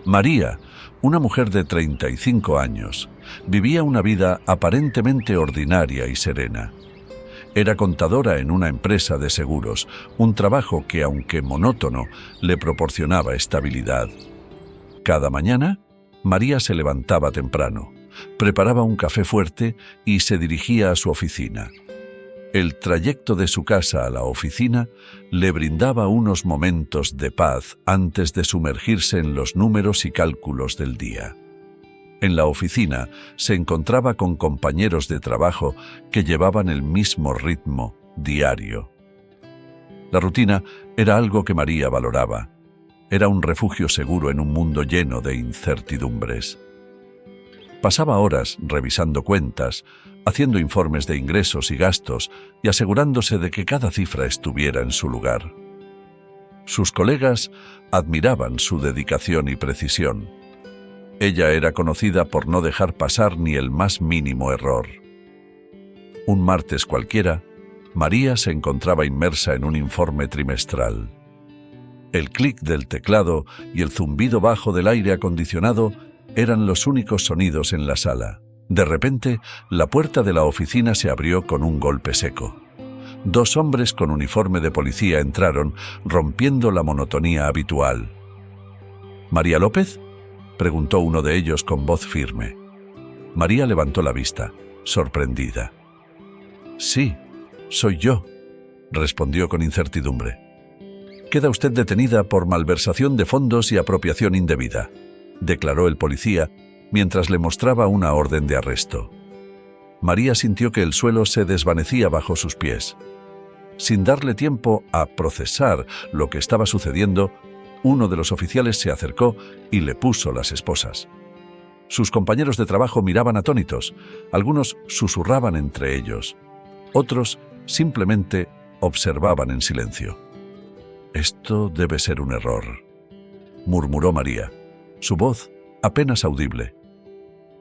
María, una mujer de 35 años, vivía una vida aparentemente ordinaria y serena. Era contadora en una empresa de seguros, un trabajo que, aunque monótono, le proporcionaba estabilidad. Cada mañana, María se levantaba temprano, preparaba un café fuerte y se dirigía a su oficina. El trayecto de su casa a la oficina le brindaba unos momentos de paz antes de sumergirse en los números y cálculos del día. En la oficina se encontraba con compañeros de trabajo que llevaban el mismo ritmo diario. La rutina era algo que María valoraba. Era un refugio seguro en un mundo lleno de incertidumbres. Pasaba horas revisando cuentas, haciendo informes de ingresos y gastos y asegurándose de que cada cifra estuviera en su lugar. Sus colegas admiraban su dedicación y precisión. Ella era conocida por no dejar pasar ni el más mínimo error. Un martes cualquiera, María se encontraba inmersa en un informe trimestral. El clic del teclado y el zumbido bajo del aire acondicionado eran los únicos sonidos en la sala. De repente, la puerta de la oficina se abrió con un golpe seco. Dos hombres con uniforme de policía entraron, rompiendo la monotonía habitual. ¿María López?, preguntó uno de ellos con voz firme. María levantó la vista, sorprendida. «Sí, soy yo», respondió con incertidumbre. «Queda usted detenida por malversación de fondos y apropiación indebida», declaró el policía mientras le mostraba una orden de arresto. María sintió que el suelo se desvanecía bajo sus pies. Sin darle tiempo a procesar lo que estaba sucediendo, uno de los oficiales se acercó y le puso las esposas. Sus compañeros de trabajo miraban atónitos, algunos susurraban entre ellos, otros simplemente observaban en silencio. «Esto debe ser un error», murmuró María, su voz apenas audible.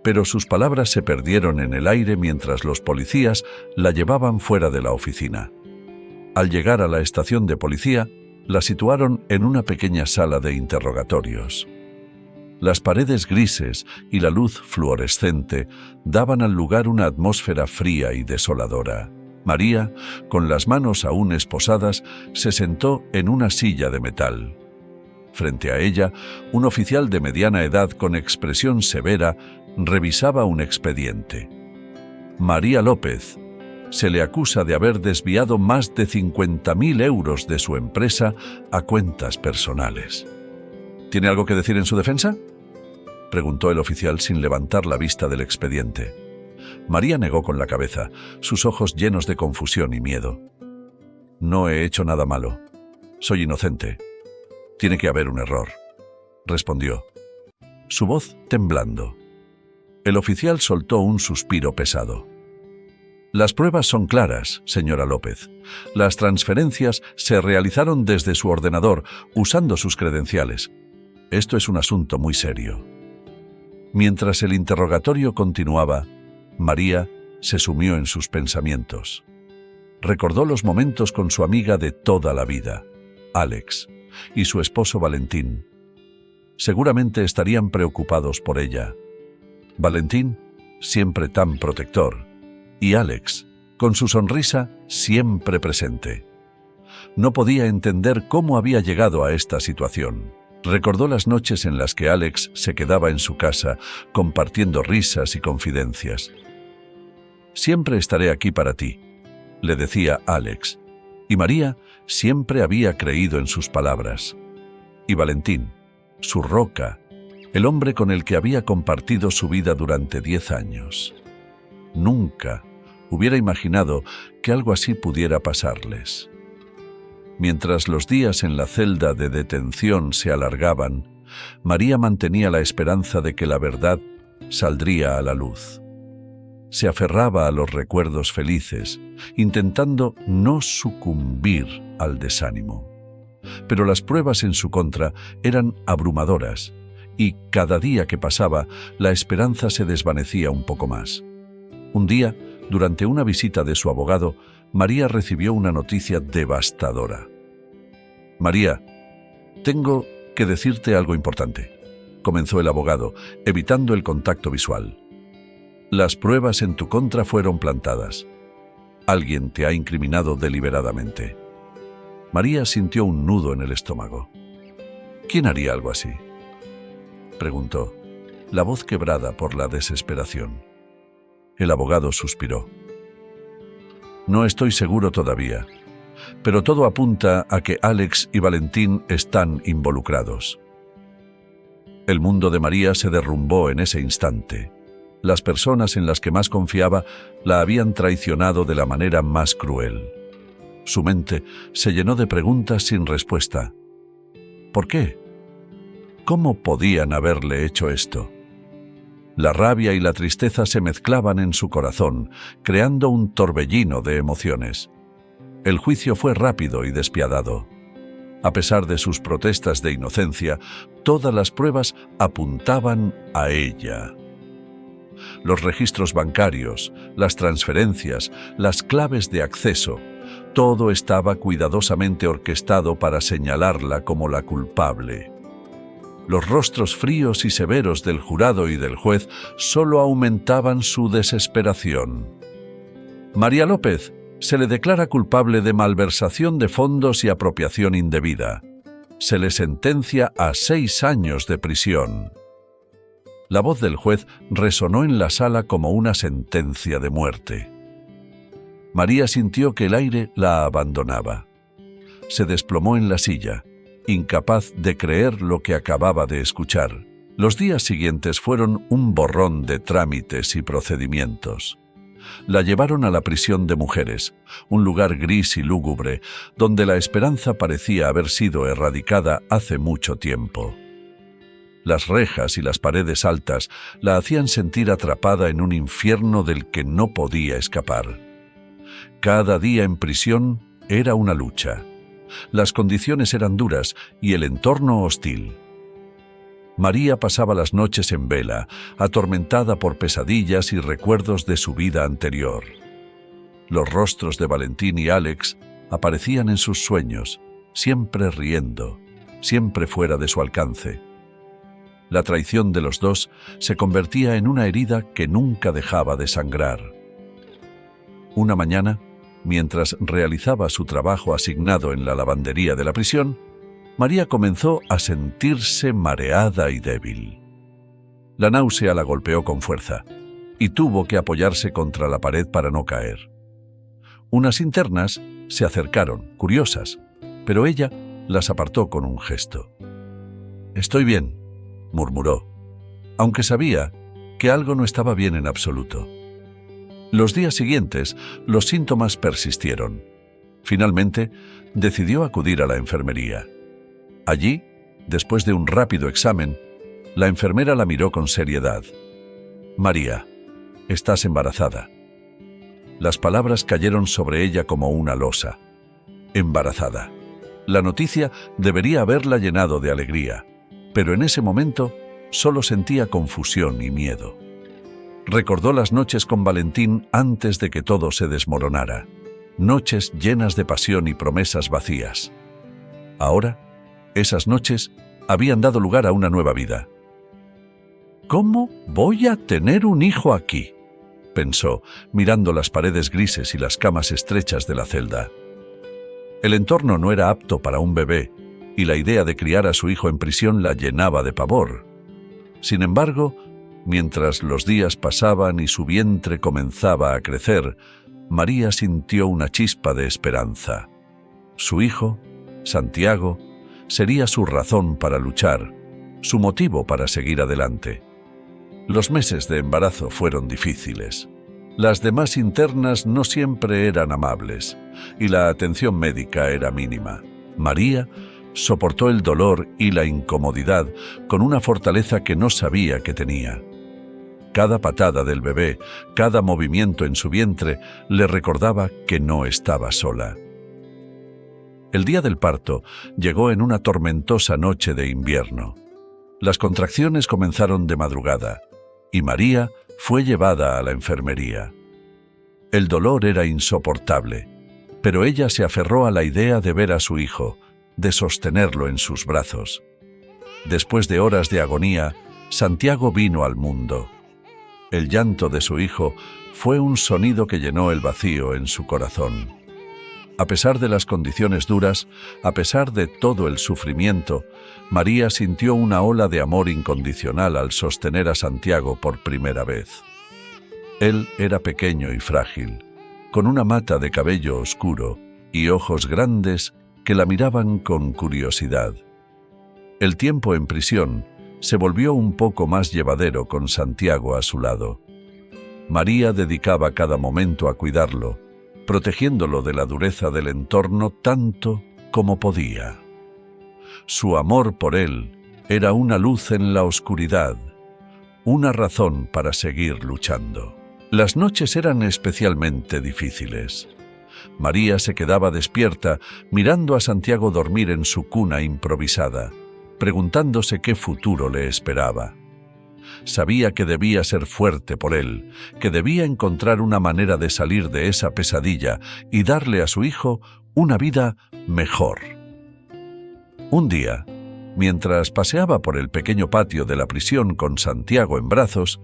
Pero sus palabras se perdieron en el aire mientras los policías la llevaban fuera de la oficina. Al llegar a la estación de policía, la situaron en una pequeña sala de interrogatorios. Las paredes grises y la luz fluorescente daban al lugar una atmósfera fría y desoladora. María, con las manos aún esposadas, se sentó en una silla de metal. Frente a ella, un oficial de mediana edad con expresión severa revisaba un expediente. María López. Se le acusa de haber desviado más de 50.000 euros de su empresa a cuentas personales. ¿Tiene algo que decir en su defensa?, preguntó el oficial sin levantar la vista del expediente. María negó con la cabeza, sus ojos llenos de confusión y miedo. «No he hecho nada malo. Soy inocente. Tiene que haber un error», respondió, su voz temblando. El oficial soltó un suspiro pesado. «Las pruebas son claras, señora López. Las transferencias se realizaron desde su ordenador, usando sus credenciales. Esto es un asunto muy serio». Mientras el interrogatorio continuaba, María se sumió en sus pensamientos. Recordó los momentos con su amiga de toda la vida, Alex, y su esposo Valentín. Seguramente estarían preocupados por ella. Valentín, siempre tan protector, y Alex, con su sonrisa siempre presente. No podía entender cómo había llegado a esta situación. Recordó las noches en las que Alex se quedaba en su casa, compartiendo risas y confidencias. «Siempre estaré aquí para ti», le decía Alex, y María siempre había creído en sus palabras. Y Valentín, su roca, el hombre con el que había compartido su vida durante 10 años. Nunca hubiera imaginado que algo así pudiera pasarles. Mientras los días en la celda de detención se alargaban, María mantenía la esperanza de que la verdad saldría a la luz. Se aferraba a los recuerdos felices, intentando no sucumbir al desánimo. Pero las pruebas en su contra eran abrumadoras, y cada día que pasaba, la esperanza se desvanecía un poco más. Un día, durante una visita de su abogado, María recibió una noticia devastadora. «María, tengo que decirte algo importante. comenzó el abogado, evitando el contacto visual. Las pruebas en tu contra fueron plantadas. Alguien te ha incriminado deliberadamente. María sintió un nudo en el estómago. ¿Quién haría algo así?, preguntó, la voz quebrada por la desesperación. El abogado suspiró. No estoy seguro todavía, pero todo apunta a que Alex y Valentín están involucrados. El mundo de María se derrumbó en ese instante. Las personas en las que más confiaba la habían traicionado de la manera más cruel. Su mente se llenó de preguntas sin respuesta. ¿Por qué? ¿Cómo podían haberle hecho esto? La rabia y la tristeza se mezclaban en su corazón, creando un torbellino de emociones. El juicio fue rápido y despiadado. A pesar de sus protestas de inocencia, todas las pruebas apuntaban a ella. Los registros bancarios, las transferencias, las claves de acceso, todo estaba cuidadosamente orquestado para señalarla como la culpable. Los rostros fríos y severos del jurado y del juez solo aumentaban su desesperación. María López se le declara culpable de malversación de fondos y apropiación indebida. Se le sentencia a 6 años de prisión. La voz del juez resonó en la sala como una sentencia de muerte. María sintió que el aire la abandonaba. Se desplomó en la silla, incapaz de creer lo que acababa de escuchar. Los días siguientes fueron un borrón de trámites y procedimientos. La llevaron a la prisión de mujeres, un lugar gris y lúgubre, donde la esperanza parecía haber sido erradicada hace mucho tiempo. Las rejas y las paredes altas la hacían sentir atrapada en un infierno del que no podía escapar. Cada día en prisión era una lucha. Las condiciones eran duras y el entorno hostil. María pasaba las noches en vela, atormentada por pesadillas y recuerdos de su vida anterior. Los rostros de Valentín y Alex aparecían en sus sueños, siempre riendo, siempre fuera de su alcance. La traición de los dos se convertía en una herida que nunca dejaba de sangrar. Una mañana, mientras realizaba su trabajo asignado en la lavandería de la prisión, María comenzó a sentirse mareada y débil. La náusea la golpeó con fuerza y tuvo que apoyarse contra la pared para no caer. Unas internas se acercaron, curiosas, pero ella las apartó con un gesto. «Estoy bien», murmuró, aunque sabía que algo no estaba bien en absoluto. Los días siguientes, los síntomas persistieron. Finalmente, decidió acudir a la enfermería. Allí, después de un rápido examen, la enfermera la miró con seriedad. «María, estás embarazada». Las palabras cayeron sobre ella como una losa. Embarazada. La noticia debería haberla llenado de alegría, pero en ese momento solo sentía confusión y miedo. Recordó las noches con Valentín antes de que todo se desmoronara. Noches llenas de pasión y promesas vacías. Ahora, esas noches habían dado lugar a una nueva vida. «¿Cómo voy a tener un hijo aquí?», pensó, mirando las paredes grises y las camas estrechas de la celda. El entorno no era apto para un bebé, y la idea de criar a su hijo en prisión la llenaba de pavor. Sin embargo, mientras los días pasaban y su vientre comenzaba a crecer, María sintió una chispa de esperanza. Su hijo, Santiago, sería su razón para luchar, su motivo para seguir adelante. Los meses de embarazo fueron difíciles. Las demás internas no siempre eran amables, y la atención médica era mínima. María soportó el dolor y la incomodidad con una fortaleza que no sabía que tenía. Cada patada del bebé, cada movimiento en su vientre, le recordaba que no estaba sola. El día del parto llegó en una tormentosa noche de invierno. Las contracciones comenzaron de madrugada, y María fue llevada a la enfermería. El dolor era insoportable, pero ella se aferró a la idea de ver a su hijo, de sostenerlo en sus brazos. Después de horas de agonía, Santiago vino al mundo. El llanto de su hijo fue un sonido que llenó el vacío en su corazón. A pesar de las condiciones duras, a pesar de todo el sufrimiento, María sintió una ola de amor incondicional al sostener a Santiago por primera vez. Él era pequeño y frágil, con una mata de cabello oscuro y ojos grandes que la miraban con curiosidad. El tiempo en prisión se volvió un poco más llevadero con Santiago a su lado. María dedicaba cada momento a cuidarlo, protegiéndolo de la dureza del entorno tanto como podía. Su amor por él era una luz en la oscuridad, una razón para seguir luchando. Las noches eran especialmente difíciles. María se quedaba despierta mirando a Santiago dormir en su cuna improvisada, preguntándose qué futuro le esperaba. Sabía que debía ser fuerte por él, que debía encontrar una manera de salir de esa pesadilla y darle a su hijo una vida mejor. Un día, mientras paseaba por el pequeño patio de la prisión con Santiago en brazos,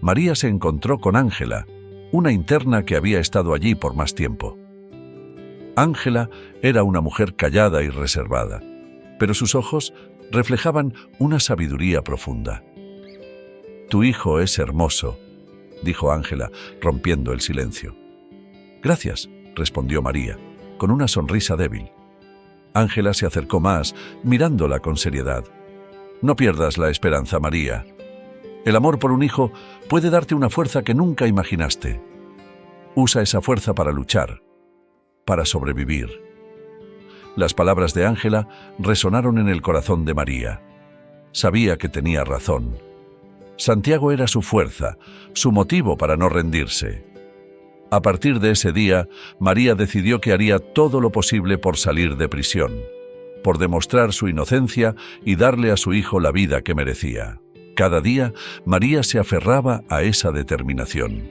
María se encontró con Ángela, una interna que había estado allí por más tiempo. Ángela era una mujer callada y reservada, pero sus ojos reflejaban una sabiduría profunda. «Tu hijo es hermoso», dijo Ángela, rompiendo el silencio. «Gracias», respondió María, con una sonrisa débil. Ángela se acercó más, mirándola con seriedad. «No pierdas la esperanza, María. El amor por un hijo puede darte una fuerza que nunca imaginaste. Usa esa fuerza para luchar, para sobrevivir». Las palabras de Ángela resonaron en el corazón de María. Sabía que tenía razón. Santiago era su fuerza, su motivo para no rendirse. A partir de ese día, María decidió que haría todo lo posible por salir de prisión, por demostrar su inocencia y darle a su hijo la vida que merecía. Cada día, María se aferraba a esa determinación.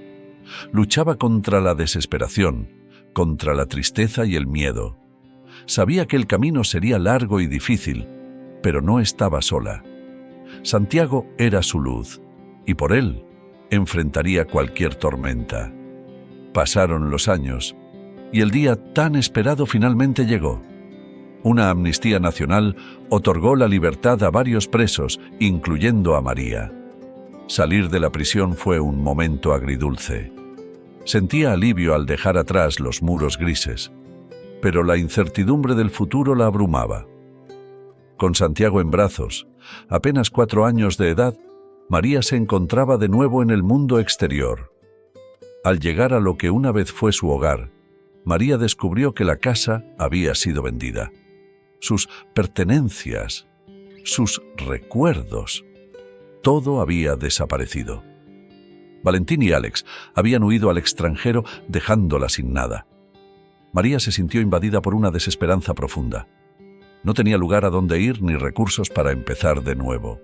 Luchaba contra la desesperación, contra la tristeza y el miedo. Sabía que el camino sería largo y difícil, pero no estaba sola. Santiago era su luz, y por él enfrentaría cualquier tormenta. Pasaron los años, y el día tan esperado finalmente llegó. Una amnistía nacional otorgó la libertad a varios presos, incluyendo a María. Salir de la prisión fue un momento agridulce. Sentía alivio al dejar atrás los muros grises, pero la incertidumbre del futuro la abrumaba. Con Santiago en brazos, apenas 4 años de edad, María se encontraba de nuevo en el mundo exterior. Al llegar a lo que una vez fue su hogar, María descubrió que la casa había sido vendida. Sus pertenencias, sus recuerdos, todo había desaparecido. Valentín y Alex habían huido al extranjero dejándola sin nada. María se sintió invadida por una desesperanza profunda. No tenía lugar a dónde ir ni recursos para empezar de nuevo.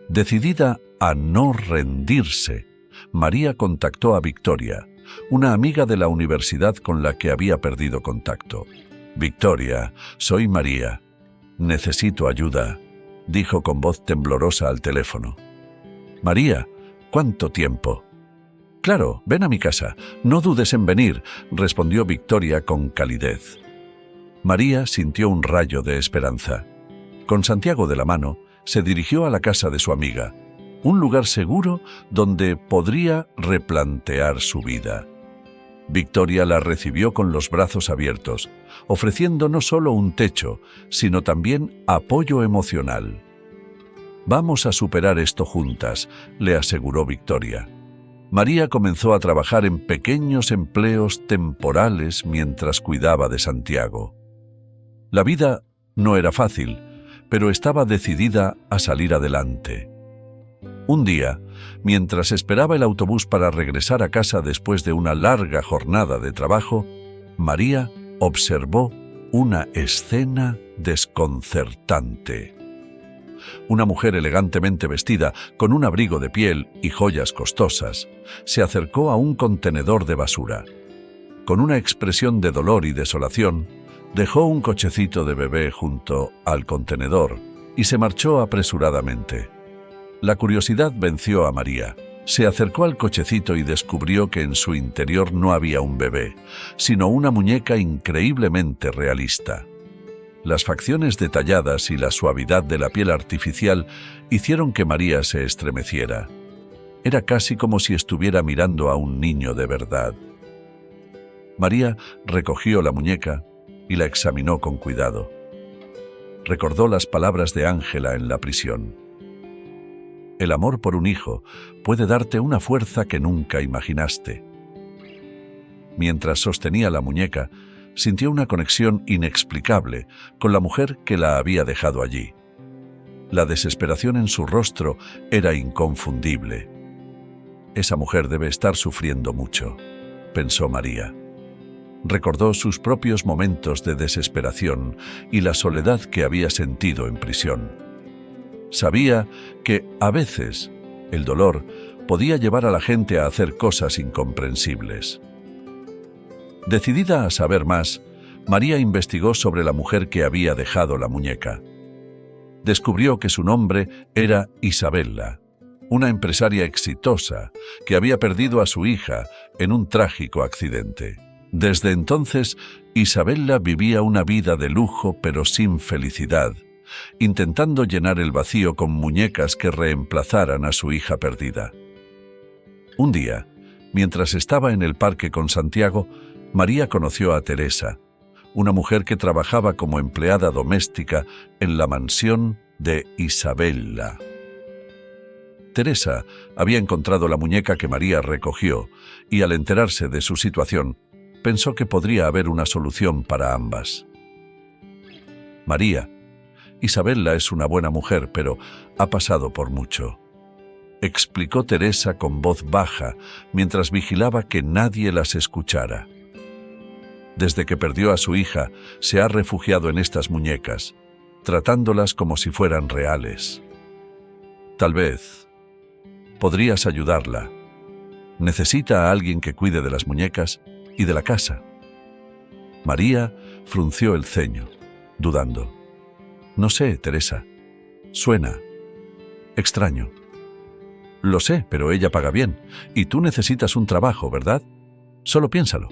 Decidida a no rendirse, María contactó a Victoria, una amiga de la universidad con la que había perdido contacto. «Victoria, soy María. Necesito ayuda», dijo con voz temblorosa al teléfono. «María, ¿cuánto tiempo?» «Claro, ven a mi casa. No dudes en venir», respondió Victoria con calidez. María sintió un rayo de esperanza. Con Santiago de la mano, se dirigió a la casa de su amiga, un lugar seguro donde podría replantear su vida. Victoria la recibió con los brazos abiertos, ofreciendo no solo un techo, sino también apoyo emocional. «Vamos a superar esto juntas», le aseguró Victoria. María comenzó a trabajar en pequeños empleos temporales mientras cuidaba de Santiago. La vida no era fácil, pero estaba decidida a salir adelante. Un día, mientras esperaba el autobús para regresar a casa después de una larga jornada de trabajo, María observó una escena desconcertante. Una mujer elegantemente vestida, con un abrigo de piel y joyas costosas, se acercó a un contenedor de basura. Con una expresión de dolor y desolación, dejó un cochecito de bebé junto al contenedor, y se marchó apresuradamente. La curiosidad venció a María. Se acercó al cochecito y descubrió que en su interior no había un bebé, sino una muñeca increíblemente realista. Las facciones detalladas y la suavidad de la piel artificial hicieron que María se estremeciera. Era casi como si estuviera mirando a un niño de verdad. María recogió la muñeca y la examinó con cuidado. Recordó las palabras de Ángela en la prisión. El amor por un hijo puede darte una fuerza que nunca imaginaste. Mientras sostenía la muñeca, sintió una conexión inexplicable con la mujer que la había dejado allí. La desesperación en su rostro era inconfundible. Esa mujer debe estar sufriendo mucho, pensó María. Recordó sus propios momentos de desesperación y la soledad que había sentido en prisión. Sabía que, a veces, el dolor podía llevar a la gente a hacer cosas incomprensibles. Decidida a saber más, María investigó sobre la mujer que había dejado la muñeca. Descubrió que su nombre era Isabella, una empresaria exitosa que había perdido a su hija en un trágico accidente. Desde entonces, Isabella vivía una vida de lujo pero sin felicidad, intentando llenar el vacío con muñecas que reemplazaran a su hija perdida. Un día, mientras estaba en el parque con Santiago, María conoció a Teresa, una mujer que trabajaba como empleada doméstica en la mansión de Isabella. Teresa había encontrado la muñeca que María recogió y, al enterarse de su situación, pensó que podría haber una solución para ambas. María, Isabella es una buena mujer, pero ha pasado por mucho, explicó Teresa con voz baja mientras vigilaba que nadie las escuchara. Desde que perdió a su hija, se ha refugiado en estas muñecas, tratándolas como si fueran reales. Tal vez podrías ayudarla. Necesita a alguien que cuide de las muñecas y de la casa. María frunció el ceño, dudando. No sé, Teresa. Suena extraño. Lo sé, pero ella paga bien. Y tú necesitas un trabajo, ¿verdad? Solo piénsalo,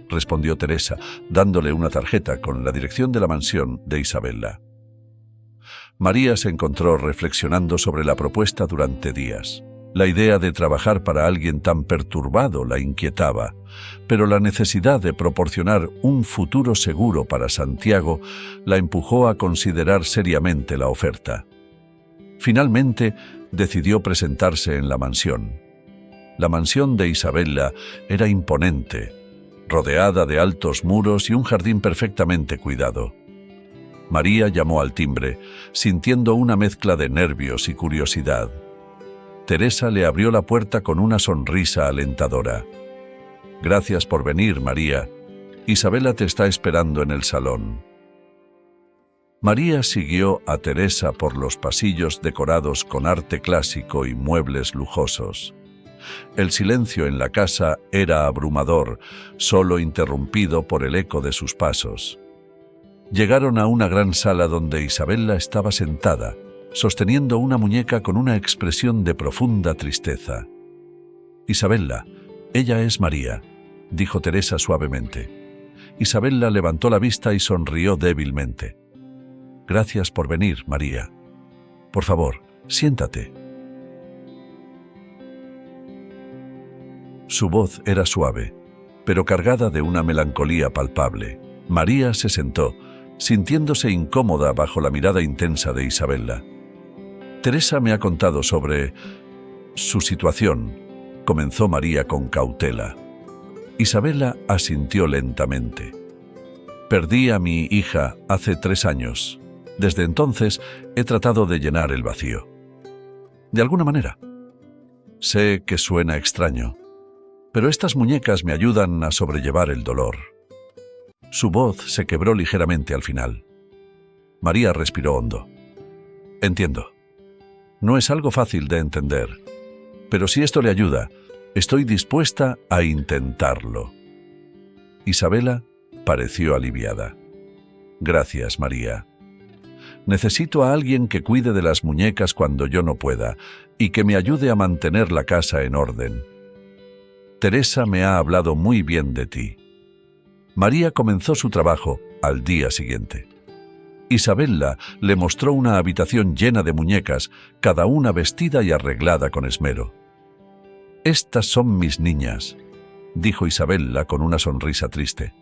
respondió Teresa, dándole una tarjeta con la dirección de la mansión de Isabella. María se encontró reflexionando sobre la propuesta durante días. La idea de trabajar para alguien tan perturbado la inquietaba, pero la necesidad de proporcionar un futuro seguro para Santiago la empujó a considerar seriamente la oferta. Finalmente, decidió presentarse en la mansión. La mansión de Isabella era imponente, rodeada de altos muros y un jardín perfectamente cuidado. María llamó al timbre, sintiendo una mezcla de nervios y curiosidad. Teresa le abrió la puerta con una sonrisa alentadora. Gracias por venir, María. Isabella te está esperando en el salón. María siguió a Teresa por los pasillos decorados con arte clásico y muebles lujosos. El silencio en la casa era abrumador, solo interrumpido por el eco de sus pasos. Llegaron a una gran sala donde Isabella estaba sentada, sosteniendo una muñeca con una expresión de profunda tristeza. Isabella, ella es María, dijo Teresa suavemente. Isabella levantó la vista y sonrió débilmente. Gracias por venir, María. Por favor, siéntate. Su voz era suave, pero cargada de una melancolía palpable. María se sentó, sintiéndose incómoda bajo la mirada intensa de Isabella. Teresa me ha contado sobre su situación, comenzó María con cautela. Isabella asintió lentamente. Perdí a mi hija hace 3 años. Desde entonces he tratado de llenar el vacío. De alguna manera. Sé que suena extraño, pero estas muñecas me ayudan a sobrellevar el dolor. Su voz se quebró ligeramente al final. María respiró hondo. Entiendo. No es algo fácil de entender, pero si esto le ayuda, estoy dispuesta a intentarlo. Isabella pareció aliviada. Gracias, María. Necesito a alguien que cuide de las muñecas cuando yo no pueda y que me ayude a mantener la casa en orden. Teresa me ha hablado muy bien de ti». María comenzó su trabajo al día siguiente. Isabella le mostró una habitación llena de muñecas, cada una vestida y arreglada con esmero. «Estas son mis niñas», dijo Isabella con una sonrisa triste.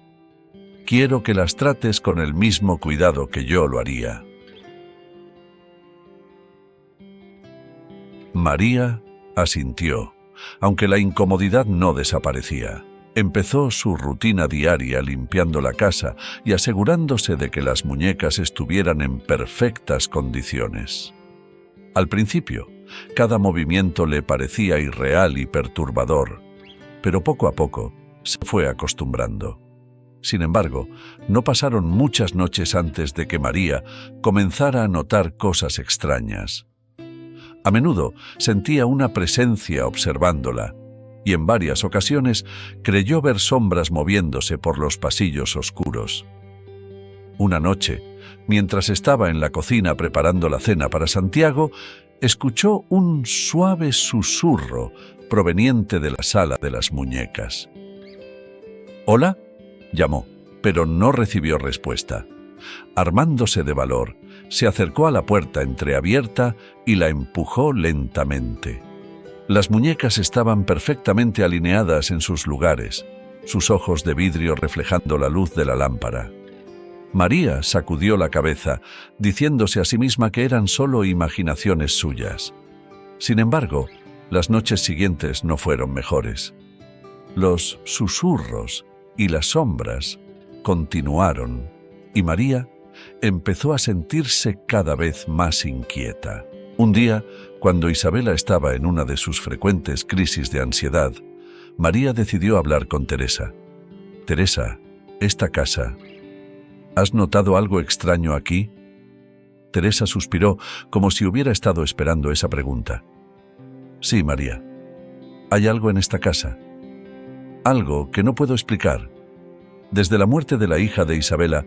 «Quiero que las trates con el mismo cuidado que yo lo haría». María asintió, aunque la incomodidad no desaparecía. Empezó su rutina diaria limpiando la casa y asegurándose de que las muñecas estuvieran en perfectas condiciones. Al principio, cada movimiento le parecía irreal y perturbador, pero poco a poco se fue acostumbrando. Sin embargo, no pasaron muchas noches antes de que María comenzara a notar cosas extrañas. A menudo sentía una presencia observándola, y en varias ocasiones creyó ver sombras moviéndose por los pasillos oscuros. Una noche, mientras estaba en la cocina preparando la cena para Santiago, escuchó un suave susurro proveniente de la sala de las muñecas. «¿Hola?», llamó, pero no recibió respuesta. Armándose de valor, se acercó a la puerta entreabierta y la empujó lentamente. Las muñecas estaban perfectamente alineadas en sus lugares, sus ojos de vidrio reflejando la luz de la lámpara. María sacudió la cabeza, diciéndose a sí misma que eran solo imaginaciones suyas. Sin embargo, las noches siguientes no fueron mejores. Los susurros y las sombras continuaron, y María empezó a sentirse cada vez más inquieta. Un día, cuando Isabella estaba en una de sus frecuentes crisis de ansiedad, María decidió hablar con Teresa. «Teresa, esta casa, ¿has notado algo extraño aquí?». Teresa suspiró como si hubiera estado esperando esa pregunta. «Sí, María. Hay algo en esta casa. Algo que no puedo explicar. Desde la muerte de la hija de Isabella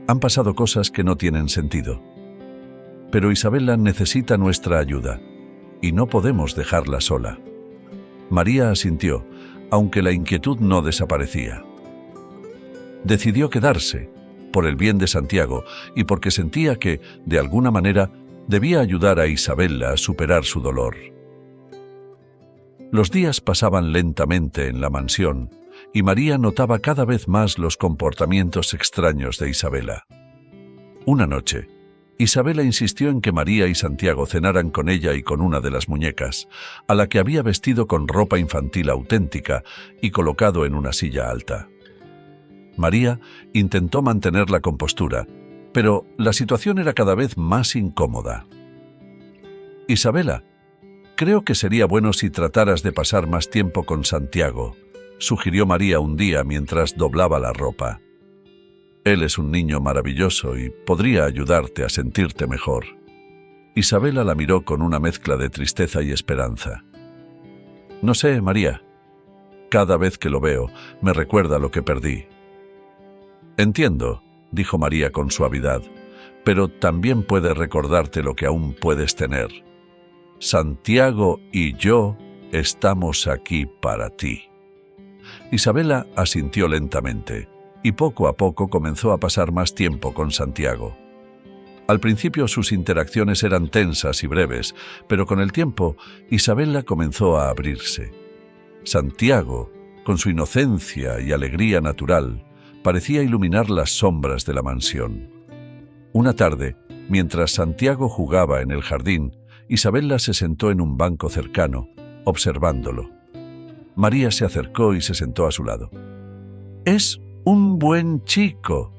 han pasado cosas que no tienen sentido. Pero Isabella necesita nuestra ayuda y no podemos dejarla sola». María asintió, aunque la inquietud no desaparecía. Decidió quedarse, por el bien de Santiago y porque sentía que, de alguna manera, debía ayudar a Isabella a superar su dolor. Los días pasaban lentamente en la mansión y María notaba cada vez más los comportamientos extraños de Isabella. Una noche, Isabella insistió en que María y Santiago cenaran con ella y con una de las muñecas, a la que había vestido con ropa infantil auténtica y colocado en una silla alta. María intentó mantener la compostura, pero la situación era cada vez más incómoda. «Isabella, creo que sería bueno si trataras de pasar más tiempo con Santiago», sugirió María un día mientras doblaba la ropa. «Él es un niño maravilloso y podría ayudarte a sentirte mejor». Isabella la miró con una mezcla de tristeza y esperanza. «No sé, María. Cada vez que lo veo, me recuerda lo que perdí». «Entiendo», dijo María con suavidad, «pero también puede recordarte lo que aún puedes tener. Santiago y yo estamos aquí para ti». Isabella asintió lentamente, y poco a poco comenzó a pasar más tiempo con Santiago. Al principio sus interacciones eran tensas y breves, pero con el tiempo Isabella comenzó a abrirse. Santiago, con su inocencia y alegría natural, parecía iluminar las sombras de la mansión. Una tarde, mientras Santiago jugaba en el jardín, Isabella se sentó en un banco cercano, observándolo. María se acercó y se sentó a su lado. «Es un buen chico»,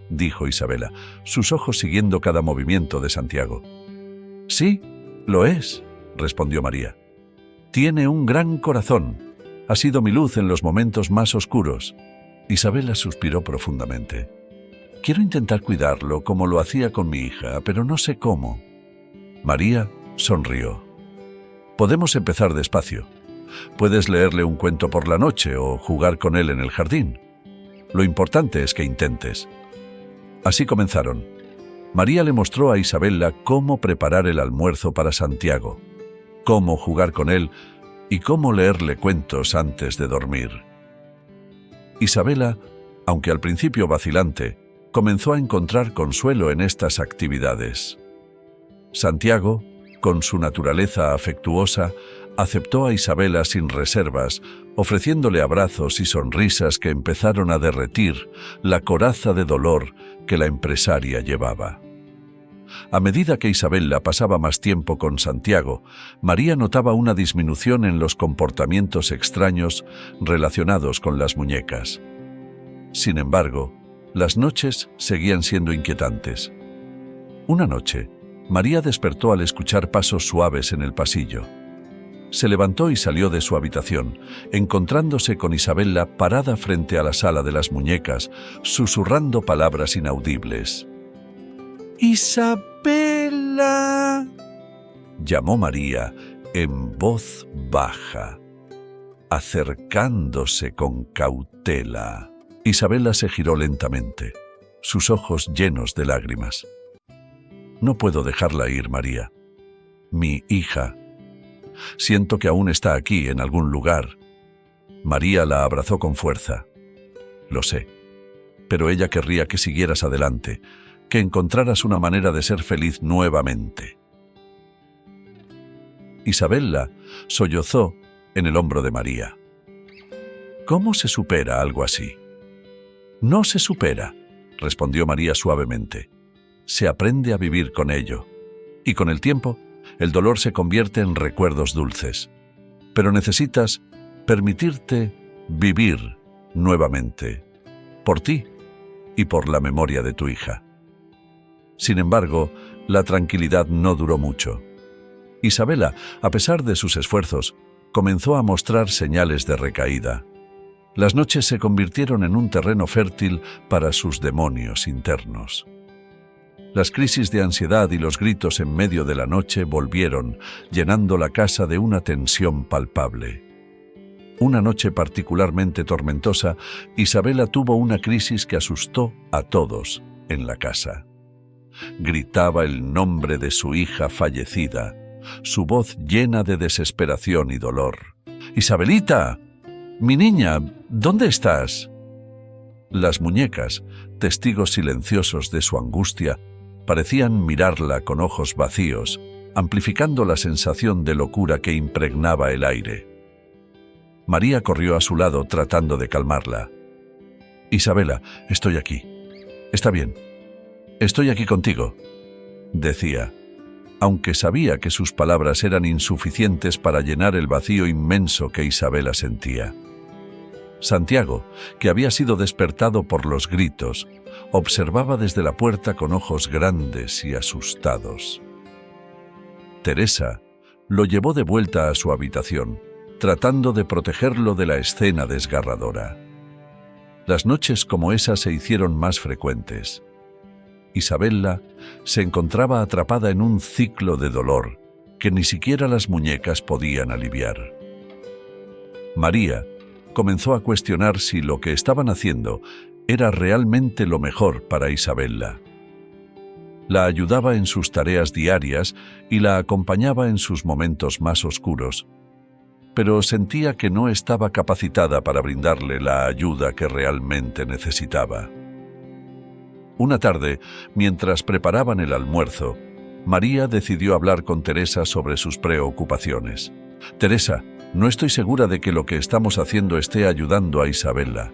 dijo Isabella, sus ojos siguiendo cada movimiento de Santiago. «Sí, lo es», respondió María. «Tiene un gran corazón. Ha sido mi luz en los momentos más oscuros». Isabella suspiró profundamente. «Quiero intentar cuidarlo como lo hacía con mi hija, pero no sé cómo». María sonrió. «Podemos empezar despacio. Puedes leerle un cuento por la noche o jugar con él en el jardín. Lo importante es que intentes». Así comenzaron. María le mostró a Isabella cómo preparar el almuerzo para Santiago, cómo jugar con él y cómo leerle cuentos antes de dormir. Isabella, aunque al principio vacilante, comenzó a encontrar consuelo en estas actividades. Santiago, con su naturaleza afectuosa, aceptó a Isabella sin reservas, ofreciéndole abrazos y sonrisas que empezaron a derretir la coraza de dolor que la empresaria llevaba. A medida que Isabella pasaba más tiempo con Santiago, María notaba una disminución en los comportamientos extraños relacionados con las muñecas. Sin embargo, las noches seguían siendo inquietantes. Una noche, María despertó al escuchar pasos suaves en el pasillo. Se levantó y salió de su habitación, encontrándose con Isabella parada frente a la sala de las muñecas, susurrando palabras inaudibles. «¡Isabella!», llamó María en voz baja, acercándose con cautela. Isabella se giró lentamente, sus ojos llenos de lágrimas. «No puedo dejarla ir, María. Mi hija. Siento que aún está aquí, en algún lugar». María la abrazó con fuerza. «Lo sé, pero ella querría que siguieras adelante, que encontraras una manera de ser feliz nuevamente». Isabella sollozó en el hombro de María. «¿Cómo se supera algo así?». «No se supera», respondió María suavemente. «Se aprende a vivir con ello, y con el tiempo, el dolor se convierte en recuerdos dulces. Pero necesitas permitirte vivir nuevamente, por ti y por la memoria de tu hija». Sin embargo, la tranquilidad no duró mucho. Isabella, a pesar de sus esfuerzos, comenzó a mostrar señales de recaída. Las noches se convirtieron en un terreno fértil para sus demonios internos. Las crisis de ansiedad y los gritos en medio de la noche volvieron, llenando la casa de una tensión palpable. Una noche particularmente tormentosa, Isabella tuvo una crisis que asustó a todos en la casa. Gritaba el nombre de su hija fallecida, su voz llena de desesperación y dolor. «¡Isabelita! ¡Mi niña! ¿Dónde estás?». Las muñecas, testigos silenciosos de su angustia, parecían mirarla con ojos vacíos, amplificando la sensación de locura que impregnaba el aire. María corrió a su lado tratando de calmarla. «Isabella, estoy aquí. Está bien. Estoy aquí contigo», decía, aunque sabía que sus palabras eran insuficientes para llenar el vacío inmenso que Isabella sentía. Santiago, que había sido despertado por los gritos, observaba desde la puerta con ojos grandes y asustados. Teresa lo llevó de vuelta a su habitación, tratando de protegerlo de la escena desgarradora. Las noches como esa se hicieron más frecuentes. Isabella se encontraba atrapada en un ciclo de dolor que ni siquiera las muñecas podían aliviar. María comenzó a cuestionar si lo que estaban haciendo era realmente lo mejor para Isabella. La ayudaba en sus tareas diarias y la acompañaba en sus momentos más oscuros, pero sentía que no estaba capacitada para brindarle la ayuda que realmente necesitaba. Una tarde, mientras preparaban el almuerzo, María decidió hablar con Teresa sobre sus preocupaciones. «Teresa, no estoy segura de que lo que estamos haciendo esté ayudando a Isabella.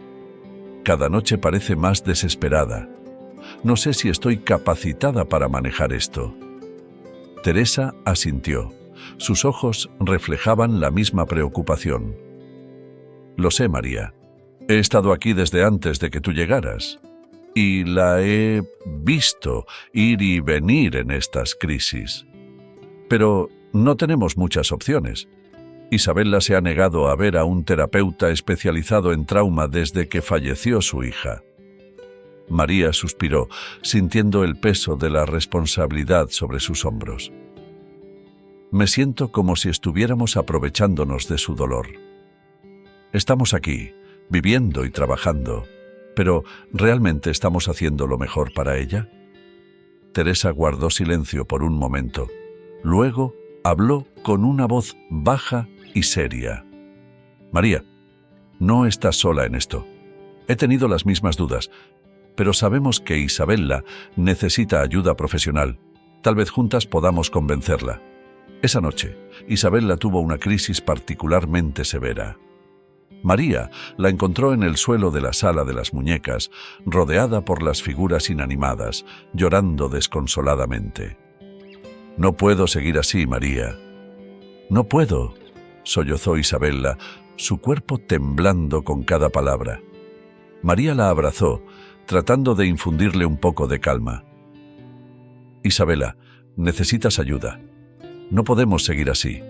Cada noche parece más desesperada. No sé si estoy capacitada para manejar esto». Teresa asintió. Sus ojos reflejaban la misma preocupación. «Lo sé, María. He estado aquí desde antes de que tú llegaras. Y la he visto ir y venir en estas crisis. Pero no tenemos muchas opciones. Isabella se ha negado a ver a un terapeuta especializado en trauma desde que falleció su hija». María suspiró, sintiendo el peso de la responsabilidad sobre sus hombros. «Me siento como si estuviéramos aprovechándonos de su dolor. Estamos aquí, viviendo y trabajando, pero ¿realmente estamos haciendo lo mejor para ella?». Teresa guardó silencio por un momento. Luego habló con una voz baja y seria. María, no estás sola en esto. He tenido las mismas dudas, pero sabemos que Isabella necesita ayuda profesional. Tal vez juntas podamos convencerla. Esa noche, Isabella tuvo una crisis particularmente severa. María la encontró en el suelo de la sala de las muñecas, rodeada por las figuras inanimadas, llorando desconsoladamente. «No puedo seguir así, María. No puedo», sollozó Isabella, su cuerpo temblando con cada palabra. María la abrazó, tratando de infundirle un poco de calma. «Isabella, necesitas ayuda. No podemos seguir así.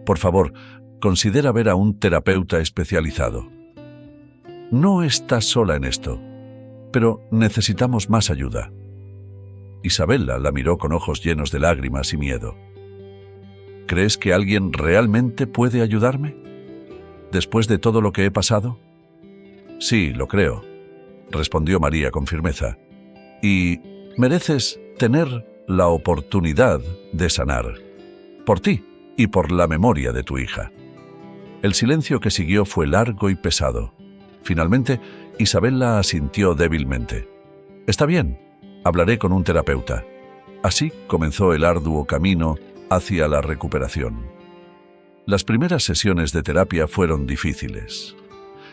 Por favor, considera ver a un terapeuta especializado. No estás sola en esto, pero necesitamos más ayuda». Isabella la miró con ojos llenos de lágrimas y miedo. «¿Crees que alguien realmente puede ayudarme? ¿Después de todo lo que he pasado?» «Sí, lo creo», respondió María con firmeza. «Y mereces tener la oportunidad de sanar. Por ti y por la memoria de tu hija». El silencio que siguió fue largo y pesado. Finalmente, Isabella asintió débilmente. «Está bien, hablaré con un terapeuta». Así comenzó el arduo camino hacia la recuperación. Las primeras sesiones de terapia fueron difíciles.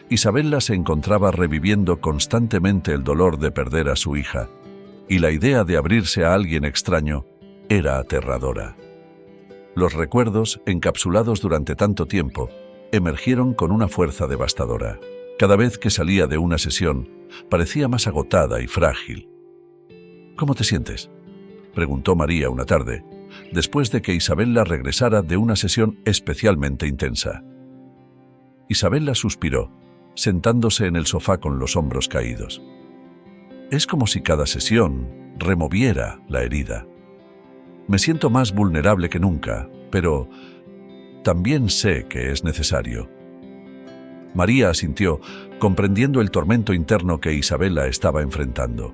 Isabella se encontraba reviviendo constantemente el dolor de perder a su hija, y la idea de abrirse a alguien extraño era aterradora. Los recuerdos, encapsulados durante tanto tiempo, emergieron con una fuerza devastadora. Cada vez que salía de una sesión, parecía más agotada y frágil. «¿Cómo te sientes?», preguntó María una tarde, después de que Isabella regresara de una sesión especialmente intensa. Isabella suspiró, sentándose en el sofá con los hombros caídos. «Es como si cada sesión removiera la herida. Me siento más vulnerable que nunca, pero también sé que es necesario». María asintió, comprendiendo el tormento interno que Isabella estaba enfrentando.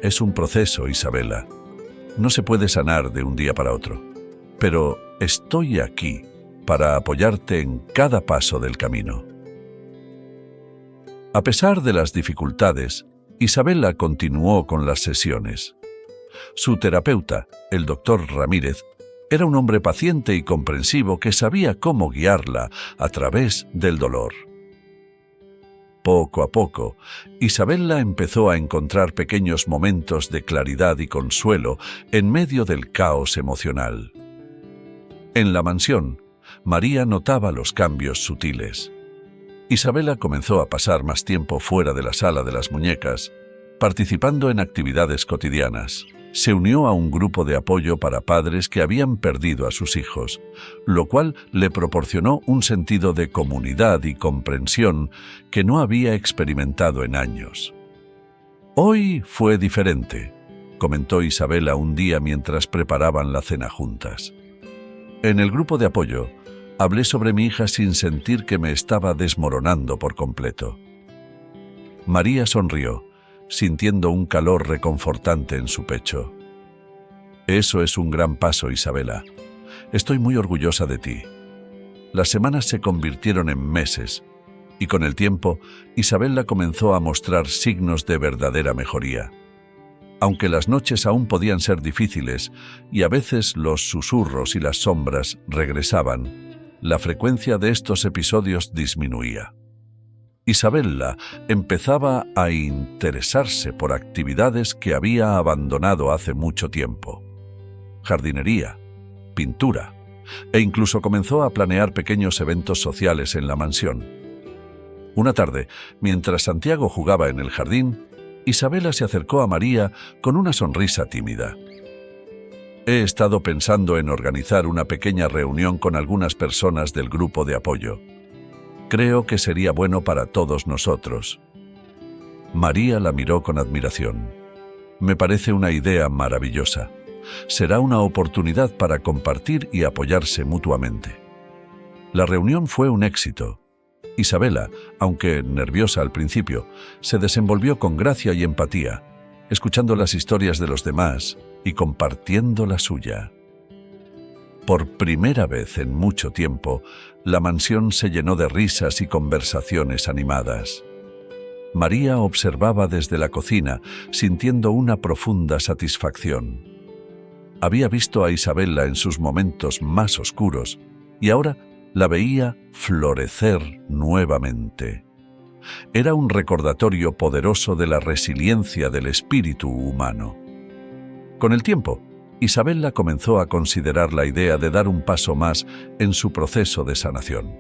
«Es un proceso, Isabella. No se puede sanar de un día para otro. Pero estoy aquí para apoyarte en cada paso del camino». A pesar de las dificultades, Isabella continuó con las sesiones. Su terapeuta, el doctor Ramírez, era un hombre paciente y comprensivo que sabía cómo guiarla a través del dolor. Poco a poco, Isabella empezó a encontrar pequeños momentos de claridad y consuelo en medio del caos emocional. En la mansión, María notaba los cambios sutiles. Isabella comenzó a pasar más tiempo fuera de la sala de las muñecas, participando en actividades cotidianas. Se unió a un grupo de apoyo para padres que habían perdido a sus hijos, lo cual le proporcionó un sentido de comunidad y comprensión que no había experimentado en años. «Hoy fue diferente», comentó Isabella un día mientras preparaban la cena juntas. «En el grupo de apoyo, hablé sobre mi hija sin sentir que me estaba desmoronando por completo». María sonrió, sintiendo un calor reconfortante en su pecho. «Eso es un gran paso, Isabella. Estoy muy orgullosa de ti». Las semanas se convirtieron en meses, y con el tiempo, Isabella comenzó a mostrar signos de verdadera mejoría. Aunque las noches aún podían ser difíciles, y a veces los susurros y las sombras regresaban, la frecuencia de estos episodios disminuía. Isabella empezaba a interesarse por actividades que había abandonado hace mucho tiempo. Jardinería, pintura, e incluso comenzó a planear pequeños eventos sociales en la mansión. Una tarde, mientras Santiago jugaba en el jardín, Isabella se acercó a María con una sonrisa tímida. «He estado pensando en organizar una pequeña reunión con algunas personas del grupo de apoyo. Creo que sería bueno para todos nosotros». María la miró con admiración. «Me parece una idea maravillosa. Será una oportunidad para compartir y apoyarse mutuamente». La reunión fue un éxito. Isabella, aunque nerviosa al principio, se desenvolvió con gracia y empatía, escuchando las historias de los demás y compartiendo la suya. Por primera vez en mucho tiempo, la mansión se llenó de risas y conversaciones animadas. María observaba desde la cocina, sintiendo una profunda satisfacción. Había visto a Isabela en sus momentos más oscuros y ahora la veía florecer nuevamente. Era un recordatorio poderoso de la resiliencia del espíritu humano. Con el tiempo, Isabela comenzó a considerar la idea de dar un paso más en su proceso de sanación.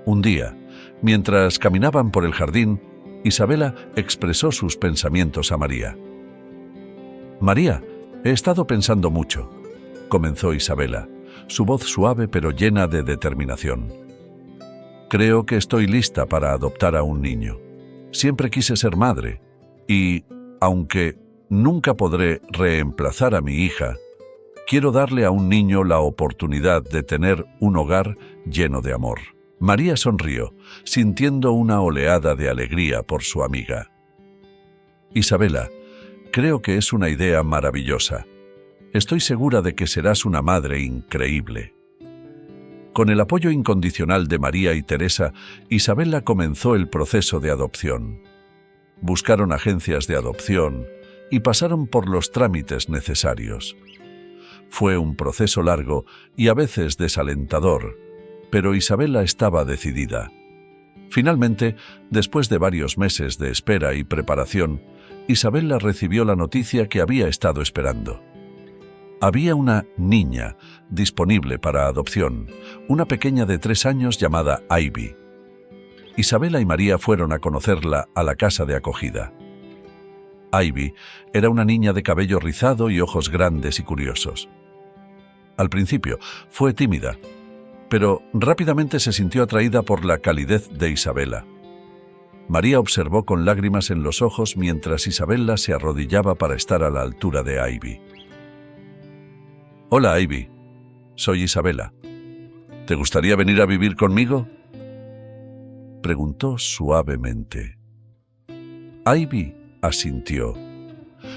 Un día, mientras caminaban por el jardín, Isabela expresó sus pensamientos a María. «María, he estado pensando mucho», comenzó Isabela, su voz suave pero llena de determinación. «Creo que estoy lista para adoptar a un niño. Siempre quise ser madre y, aunque nunca podré reemplazar a mi hija, quiero darle a un niño la oportunidad de tener un hogar lleno de amor». María sonrió, sintiendo una oleada de alegría por su amiga. «Isabela, creo que es una idea maravillosa. Estoy segura de que serás una madre increíble». Con el apoyo incondicional de María y Teresa, Isabela comenzó el proceso de adopción. Buscaron agencias de adopción y pasaron por los trámites necesarios. Fue un proceso largo y a veces desalentador, pero Isabela estaba decidida. Finalmente, después de varios meses de espera y preparación, Isabela recibió la noticia que había estado esperando. Había una niña disponible para adopción, una pequeña de 3 años llamada Ivy. Isabela y María fueron a conocerla a la casa de acogida. Ivy era una niña de cabello rizado y ojos grandes y curiosos. Al principio fue tímida, pero rápidamente se sintió atraída por la calidez de Isabela. María observó con lágrimas en los ojos mientras Isabela se arrodillaba para estar a la altura de Ivy. «Hola, Ivy. Soy Isabela. ¿Te gustaría venir a vivir conmigo?», preguntó suavemente. Ivy asintió,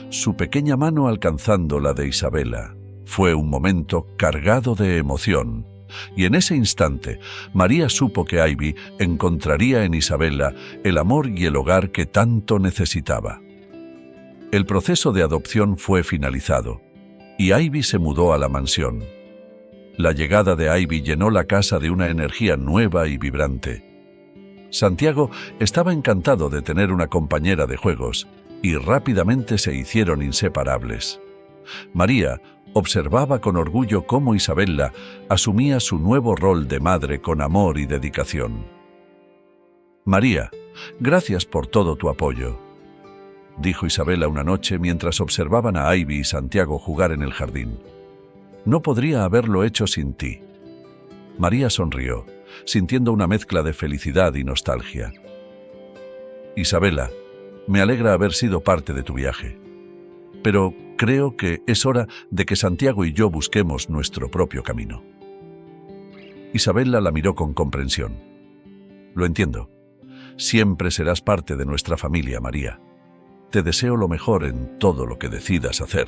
su pequeña mano alcanzando la de Isabela. Fue un momento cargado de emoción, y en ese instante María supo que Ivy encontraría en Isabela el amor y el hogar que tanto necesitaba. El proceso de adopción fue finalizado, y Ivy se mudó a la mansión. La llegada de Ivy llenó la casa de una energía nueva y vibrante. Santiago estaba encantado de tener una compañera de juegos, y rápidamente se hicieron inseparables. María observaba con orgullo cómo Isabela asumía su nuevo rol de madre con amor y dedicación. «María, gracias por todo tu apoyo», dijo Isabela una noche mientras observaban a Ivy y Santiago jugar en el jardín. «No podría haberlo hecho sin ti». María sonrió, sintiendo una mezcla de felicidad y nostalgia. «Isabela, me alegra haber sido parte de tu viaje. Pero creo que es hora de que Santiago y yo busquemos nuestro propio camino». Isabela la miró con comprensión. «Lo entiendo. Siempre serás parte de nuestra familia, María. Te deseo lo mejor en todo lo que decidas hacer».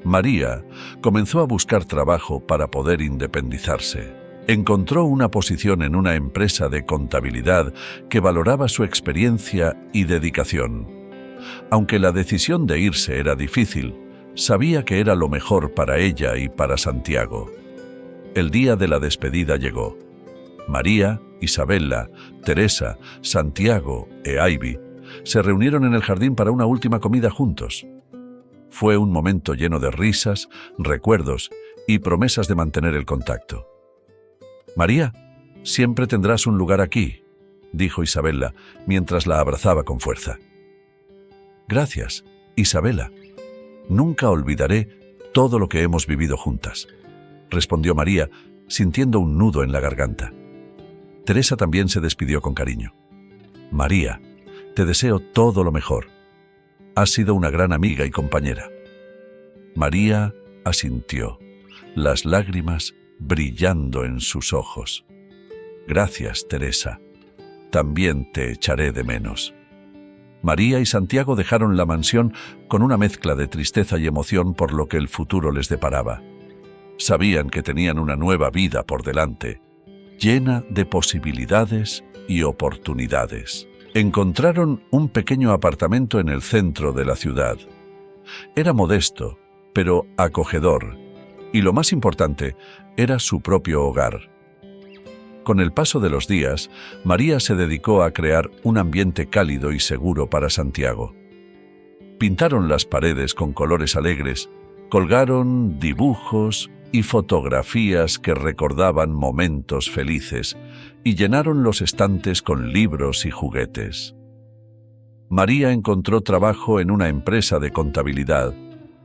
María comenzó a buscar trabajo para poder independizarse. Encontró una posición en una empresa de contabilidad que valoraba su experiencia y dedicación. Aunque la decisión de irse era difícil, sabía que era lo mejor para ella y para Santiago. El día de la despedida llegó. María, Isabela, Teresa, Santiago e Ivy se reunieron en el jardín para una última comida juntos. Fue un momento lleno de risas, recuerdos y promesas de mantener el contacto. «María, siempre tendrás un lugar aquí», dijo Isabela mientras la abrazaba con fuerza. «Gracias, Isabela. Nunca olvidaré todo lo que hemos vivido juntas», respondió María, sintiendo un nudo en la garganta. Teresa también se despidió con cariño. «María, te deseo todo lo mejor. Has sido una gran amiga y compañera». María asintió, las lágrimas brillando en sus ojos. «Gracias, Teresa. También te echaré de menos». María y Santiago dejaron la mansión con una mezcla de tristeza y emoción por lo que el futuro les deparaba. Sabían que tenían una nueva vida por delante, llena de posibilidades y oportunidades. Encontraron un pequeño apartamento en el centro de la ciudad. Era modesto, pero acogedor, y lo más importante, era su propio hogar. Con el paso de los días, María se dedicó a crear un ambiente cálido y seguro para Santiago. Pintaron las paredes con colores alegres, colgaron dibujos y fotografías que recordaban momentos felices y llenaron los estantes con libros y juguetes. María encontró trabajo en una empresa de contabilidad,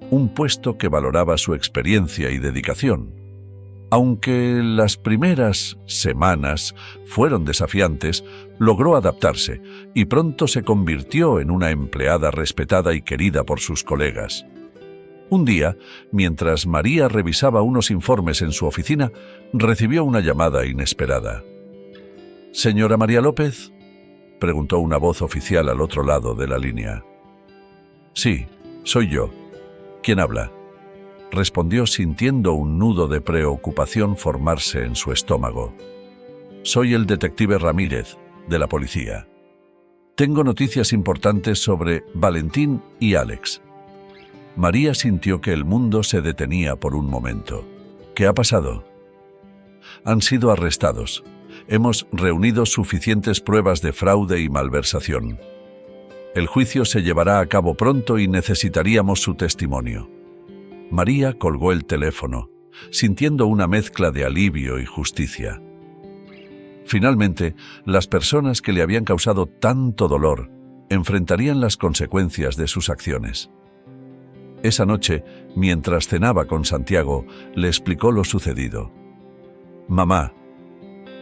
un puesto que valoraba su experiencia y dedicación. Aunque las primeras semanas fueron desafiantes, logró adaptarse y pronto se convirtió en una empleada respetada y querida por sus colegas. Un día, mientras María revisaba unos informes en su oficina, recibió una llamada inesperada. «¿Señora María López?», preguntó una voz oficial al otro lado de la línea. «Sí, soy yo. ¿Quién habla?», respondió sintiendo un nudo de preocupación formarse en su estómago. «Soy el detective Ramírez, de la policía. Tengo noticias importantes sobre Valentín y Alex». María sintió que el mundo se detenía por un momento. «¿Qué ha pasado?». «Han sido arrestados. Hemos reunido suficientes pruebas de fraude y malversación. El juicio se llevará a cabo pronto y necesitaríamos su testimonio». María colgó el teléfono, sintiendo una mezcla de alivio y justicia. Finalmente, las personas que le habían causado tanto dolor enfrentarían las consecuencias de sus acciones. Esa noche, mientras cenaba con Santiago, le explicó lo sucedido. «Mamá,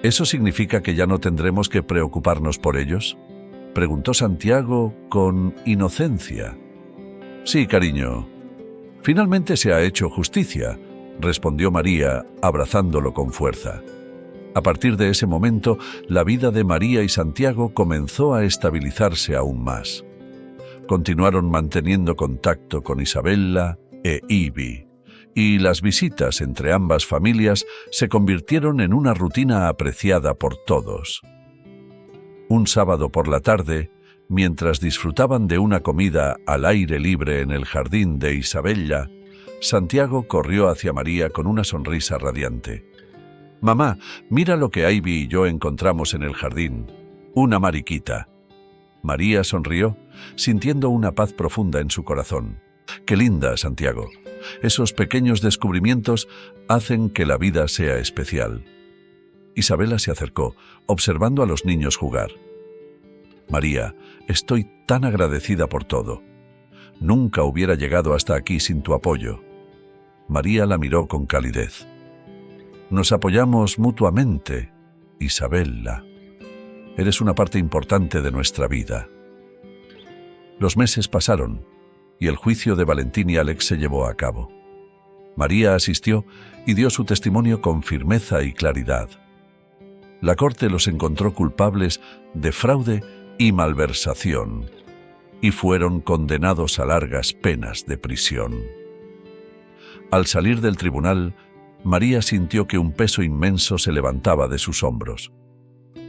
¿eso significa que ya no tendremos que preocuparnos por ellos?», preguntó Santiago con inocencia. «Sí, cariño. Finalmente se ha hecho justicia», respondió María, abrazándolo con fuerza. A partir de ese momento, la vida de María y Santiago comenzó a estabilizarse aún más. Continuaron manteniendo contacto con Isabella e Ivy, y las visitas entre ambas familias se convirtieron en una rutina apreciada por todos. Un sábado por la tarde, mientras disfrutaban de una comida al aire libre en el jardín de Isabella, Santiago corrió hacia María con una sonrisa radiante. «Mamá, mira lo que Ivy y yo encontramos en el jardín. Una mariquita». María sonrió, sintiendo una paz profunda en su corazón. «Qué linda, Santiago. Esos pequeños descubrimientos hacen que la vida sea especial». Isabela se acercó, observando a los niños jugar. «María, estoy tan agradecida por todo. Nunca hubiera llegado hasta aquí sin tu apoyo». María la miró con calidez. «Nos apoyamos mutuamente, Isabella. Eres una parte importante de nuestra vida». Los meses pasaron y el juicio de Valentín y Alex se llevó a cabo. María asistió y dio su testimonio con firmeza y claridad. La corte los encontró culpables de fraude y malversación y fueron condenados a largas penas de prisión. Al salir del tribunal, María sintió que un peso inmenso se levantaba de sus hombros.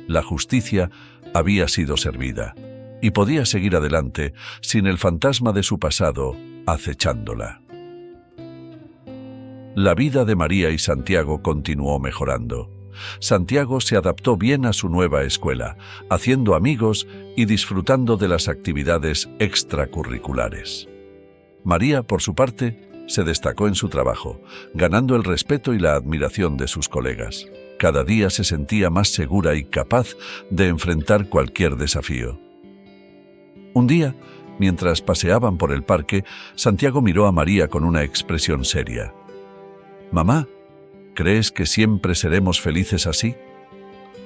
La justicia había sido servida y podía seguir adelante sin el fantasma de su pasado acechándola. La vida de María y Santiago continuó mejorando. Santiago se adaptó bien a su nueva escuela, haciendo amigos y disfrutando de las actividades extracurriculares. María, por su parte, se destacó en su trabajo, ganando el respeto y la admiración de sus colegas. Cada día se sentía más segura y capaz de enfrentar cualquier desafío. Un día, mientras paseaban por el parque, Santiago miró a María con una expresión seria. «Mamá, ¿crees que siempre seremos felices así?».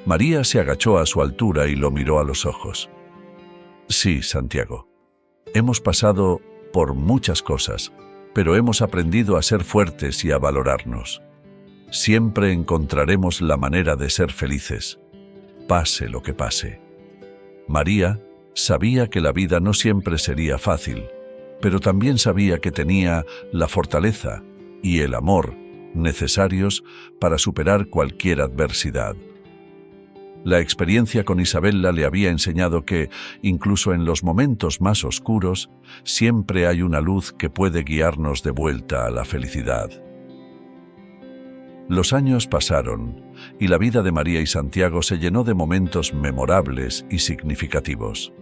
María se agachó a su altura y lo miró a los ojos. «Sí, Santiago. Hemos pasado por muchas cosas, pero hemos aprendido a ser fuertes y a valorarnos. Siempre encontraremos la manera de ser felices, pase lo que pase». María Sabía que la vida no siempre sería fácil, pero también sabía que tenía la fortaleza y el amor necesarios para superar cualquier adversidad. La experiencia con Isabella le había enseñado que, incluso en los momentos más oscuros, siempre hay una luz que puede guiarnos de vuelta a la felicidad. Los años pasaron y la vida de María y Santiago se llenó de momentos memorables y significativos.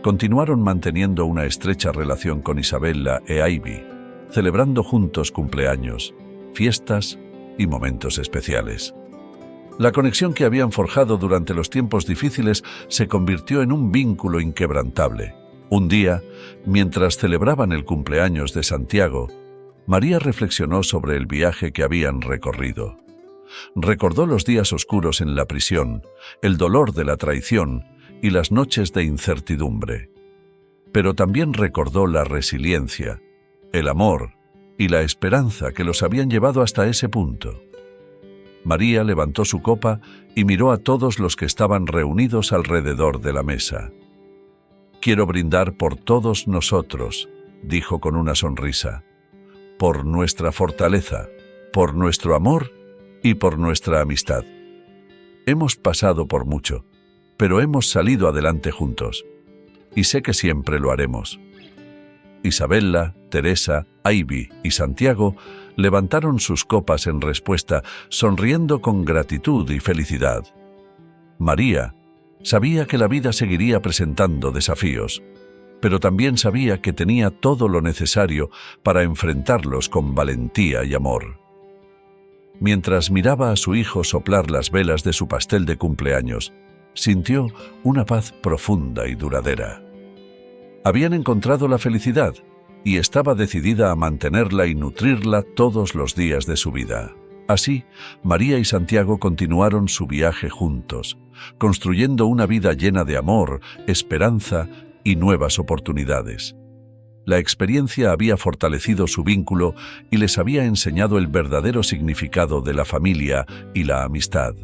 Continuaron manteniendo una estrecha relación con Isabella e Ivy, celebrando juntos cumpleaños, fiestas y momentos especiales. La conexión que habían forjado durante los tiempos difíciles se convirtió en un vínculo inquebrantable. Un día, mientras celebraban el cumpleaños de Santiago, María reflexionó sobre el viaje que habían recorrido. Recordó los días oscuros en la prisión, el dolor de la traición y las noches de incertidumbre. Pero también recordó la resiliencia, el amor y la esperanza que los habían llevado hasta ese punto. María levantó su copa y miró a todos los que estaban reunidos alrededor de la mesa. «Quiero brindar por todos nosotros», dijo con una sonrisa, «por nuestra fortaleza, por nuestro amor y por nuestra amistad. Hemos pasado por mucho, pero hemos salido adelante juntos, y sé que siempre lo haremos». Isabella, Teresa, Ivy y Santiago levantaron sus copas en respuesta, sonriendo con gratitud y felicidad. María sabía que la vida seguiría presentando desafíos, pero también sabía que tenía todo lo necesario para enfrentarlos con valentía y amor. Mientras miraba a su hijo soplar las velas de su pastel de cumpleaños, sintió una paz profunda y duradera. Habían encontrado la felicidad y estaba decidida a mantenerla y nutrirla todos los días de su vida. Así, María y Santiago continuaron su viaje juntos, construyendo una vida llena de amor, esperanza y nuevas oportunidades. La experiencia había fortalecido su vínculo y les había enseñado el verdadero significado de la familia y la amistad.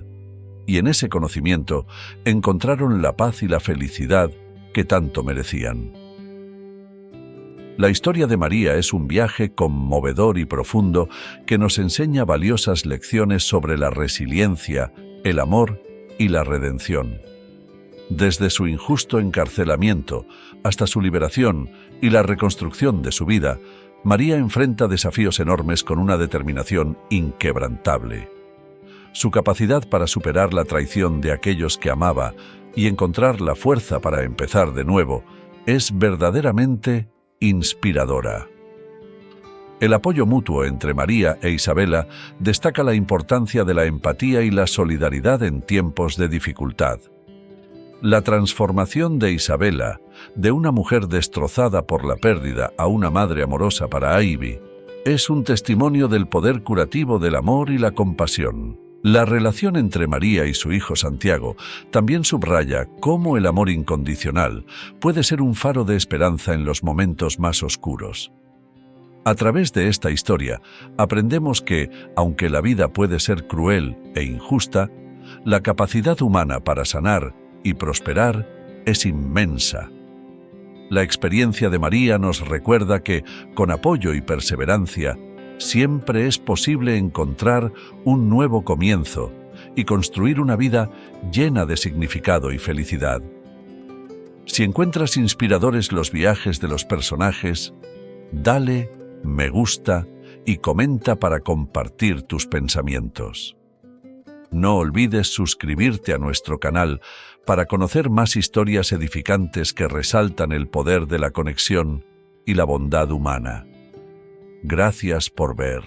Y en ese conocimiento encontraron la paz y la felicidad que tanto merecían. La historia de María es un viaje conmovedor y profundo que nos enseña valiosas lecciones sobre la resiliencia, el amor y la redención. Desde su injusto encarcelamiento hasta su liberación y la reconstrucción de su vida, María enfrenta desafíos enormes con una determinación inquebrantable. Su capacidad para superar la traición de aquellos que amaba y encontrar la fuerza para empezar de nuevo es verdaderamente inspiradora. El apoyo mutuo entre María e Isabella destaca la importancia de la empatía y la solidaridad en tiempos de dificultad. La transformación de Isabella, de una mujer destrozada por la pérdida a una madre amorosa para Ivy, es un testimonio del poder curativo del amor y la compasión. La relación entre María y su hijo Santiago también subraya cómo el amor incondicional puede ser un faro de esperanza en los momentos más oscuros. A través de esta historia aprendemos que, aunque la vida puede ser cruel e injusta, la capacidad humana para sanar y prosperar es inmensa. La experiencia de María nos recuerda que, con apoyo y perseverancia, siempre es posible encontrar un nuevo comienzo y construir una vida llena de significado y felicidad. Si encuentras inspiradores los viajes de los personajes, dale me gusta y comenta para compartir tus pensamientos. No olvides suscribirte a nuestro canal para conocer más historias edificantes que resaltan el poder de la conexión y la bondad humana. Gracias por ver.